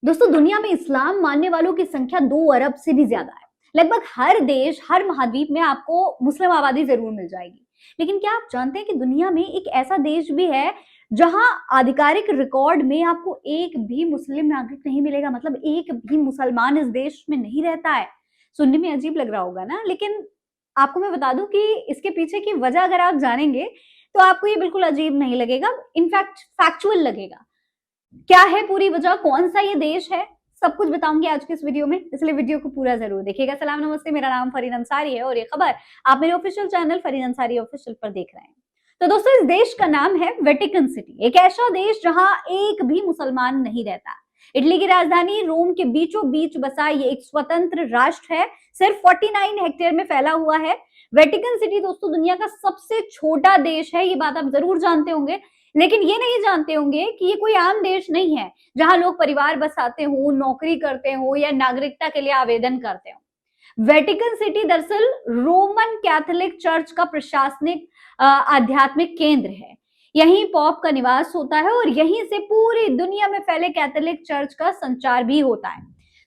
दोस्तों दुनिया में इस्लाम मानने वालों की संख्या 2 अरब से भी ज्यादा है। लगभग हर देश, हर महाद्वीप में आपको मुस्लिम आबादी जरूर मिल जाएगी। लेकिन क्या आप जानते हैं कि दुनिया में एक ऐसा देश भी है जहां आधिकारिक रिकॉर्ड में आपको एक भी मुस्लिम नागरिक नहीं मिलेगा, मतलब एक भी मुसलमान इस देश में नहीं रहता है। सुनने में अजीब लग रहा होगा ना, लेकिन आपको मैं बता दूं कि इसके पीछे की वजह अगर आप जानेंगे तो आपको ये बिल्कुल अजीब नहीं लगेगा, इनफैक्ट फैक्चुअल लगेगा। क्या है पूरी वजह, कौन सा ये देश है, सब कुछ बताऊंगी आज की इस वीडियो में, इसलिए वीडियो को पूरा जरूर देखिएगा। सलाम नमस्ते, मेरा नाम फरीन अंसारी है और ये खबर आप मेरे official channel Fareen Ansari official पर देख रहे हैं। तो दोस्तों इस देश का नाम है वेटिकन सिटी, एक ऐसा देश जहां एक भी मुसलमान नहीं रहता। इटली की राजधानी रोम के बीचों बीच बसा ये एक स्वतंत्र राष्ट्र है, सिर्फ 49 हेक्टेयर में फैला हुआ है। वेटिकन सिटी दोस्तों दुनिया का सबसे छोटा देश है, ये बात आप जरूर जानते होंगे। लेकिन ये नहीं जानते होंगे कि ये कोई आम देश नहीं है जहां लोग परिवार बसाते हो, नौकरी करते हो या नागरिकता के लिए आवेदन करते हो। वेटिकन सिटी दरअसल रोमन कैथोलिक चर्च का प्रशासनिक आध्यात्मिक केंद्र है। यहीं पॉप का निवास होता है और यहीं से पूरी दुनिया में फैले कैथोलिक चर्च का संचार भी होता है।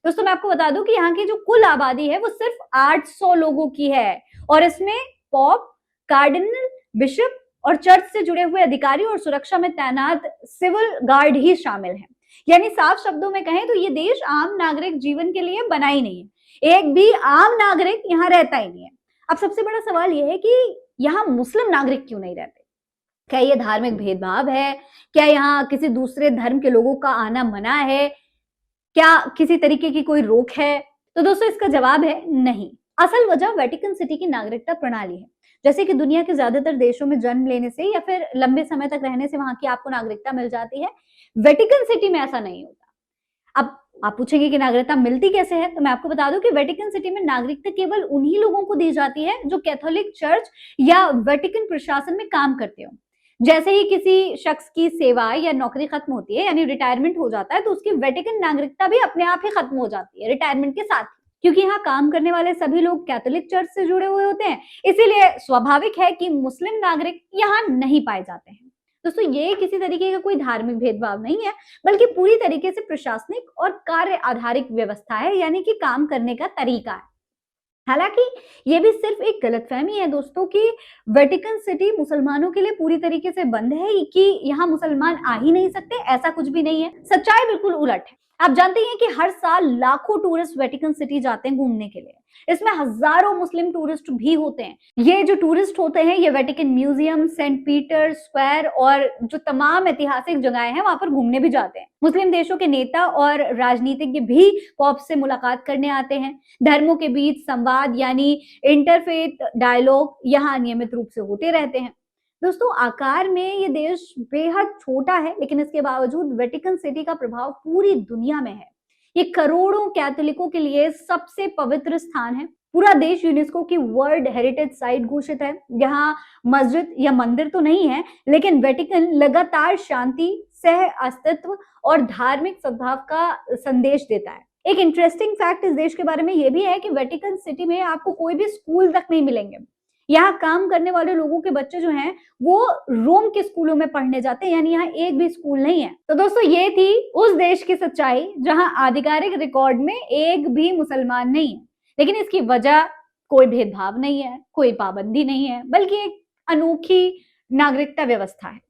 दोस्तों मैं आपको बता दूं कि यहाँ की जो कुल आबादी है वो सिर्फ 800 लोगों की है और इसमें पॉप, कार्डिनल, बिशप और चर्च से जुड़े हुए अधिकारी और सुरक्षा में तैनात सिविल गार्ड ही शामिल हैं। यानी साफ शब्दों में कहें तो ये देश आम नागरिक जीवन के लिए बना ही नहीं है, एक भी आम नागरिक यहाँ रहता ही नहीं है। अब सबसे बड़ा सवाल यह है कि यहाँ मुस्लिम नागरिक क्यों नहीं रहते? क्या ये धार्मिक भेदभाव है? क्या यहाँ किसी दूसरे धर्म के लोगों का आना मना है? क्या किसी तरीके की कोई रोक है? तो दोस्तों इसका जवाब है नहीं। असल वजह वेटिकन सिटी की नागरिकता प्रणाली है। जैसे कि दुनिया के ज्यादातर देशों में जन्म लेने से या फिर लंबे समय तक रहने से वहां की आपको नागरिकता मिल जाती है, वेटिकन सिटी में ऐसा नहीं होता। अब आप पूछेंगे कि नागरिकता मिलती कैसे है, तो मैं आपको बता दूं कि वेटिकन सिटी में नागरिकता केवल उन्हीं लोगों को दी जाती है जो कैथोलिक चर्च या वेटिकन प्रशासन में काम करते हो। जैसे ही किसी शख्स की सेवा या नौकरी खत्म होती है, यानी रिटायरमेंट हो जाता है, तो उसकी वेटिकन नागरिकता भी अपने आप ही खत्म हो जाती है रिटायरमेंट के साथ, क्योंकि यहाँ काम करने वाले सभी लोग कैथोलिक चर्च से जुड़े हुए होते हैं। इसीलिए स्वाभाविक है कि मुस्लिम नागरिक यहाँ नहीं पाए जाते हैं। दोस्तों ये किसी तरीके का कोई धार्मिक भेदभाव नहीं है, बल्कि पूरी तरीके से प्रशासनिक और कार्य आधारित व्यवस्था है, यानी कि काम करने का तरीका है। हालांकि ये भी सिर्फ एक गलतफहमी है दोस्तों कि वेटिकन सिटी मुसलमानों के लिए पूरी तरीके से बंद है, कि यहाँ मुसलमान आ ही नहीं सकते, ऐसा कुछ भी नहीं है। सच्चाई बिल्कुल उलट है। आप जानते हैं कि हर साल लाखों टूरिस्ट वेटिकन सिटी जाते हैं घूमने के लिए। इसमें हजारों मुस्लिम टूरिस्ट भी होते हैं। ये जो टूरिस्ट होते हैं ये Vatican museum, Saint Peter Square और जो तमाम ऐतिहासिक जगहें हैं वहां पर घूमने भी जाते हैं। मुस्लिम देशों के नेता और राजनीतिज्ञ भी पॉप से मुलाकात करने आते हैं। धर्मों के बीच संवाद यानी इंटरफेथ डायलॉग यहाँ नियमित रूप से होते रहते हैं। दोस्तों आकार में ये देश बेहद छोटा है, लेकिन इसके बावजूद वेटिकन सिटी का प्रभाव पूरी दुनिया में है। ये करोड़ों कैथोलिकों के लिए सबसे पवित्र स्थान है। पूरा देश यूनेस्को की वर्ल्ड हेरिटेज साइट घोषित है। यहाँ मस्जिद या मंदिर तो नहीं है, लेकिन वेटिकन लगातार शांति, सह अस्तित्व और धार्मिक सद्भाव का संदेश देता है। एक इंटरेस्टिंग फैक्ट इस देश के बारे में यह भी है कि वेटिकन सिटी में आपको कोई भी स्कूल तक नहीं मिलेंगे। यहाँ काम करने वाले लोगों के बच्चे जो हैं वो रोम के स्कूलों में पढ़ने जाते हैं, यानी यहाँ एक भी स्कूल नहीं है। तो दोस्तों ये थी उस देश की सच्चाई जहां आधिकारिक रिकॉर्ड में एक भी मुसलमान नहीं है, लेकिन इसकी वजह कोई भेदभाव नहीं है, कोई पाबंदी नहीं है, बल्कि एक अनोखी नागरिकता व्यवस्था है।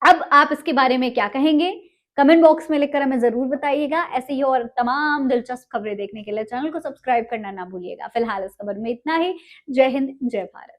अब आप इसके बारे में क्या कहेंगे? कमेंट बॉक्स में लिखकर हमें जरूर बताइएगा। ऐसे ही और तमाम दिलचस्प खबरें देखने के लिए चैनल को सब्सक्राइब करना ना भूलिएगा। फिलहाल इस खबर में इतना ही। जय हिंद, जय भारत।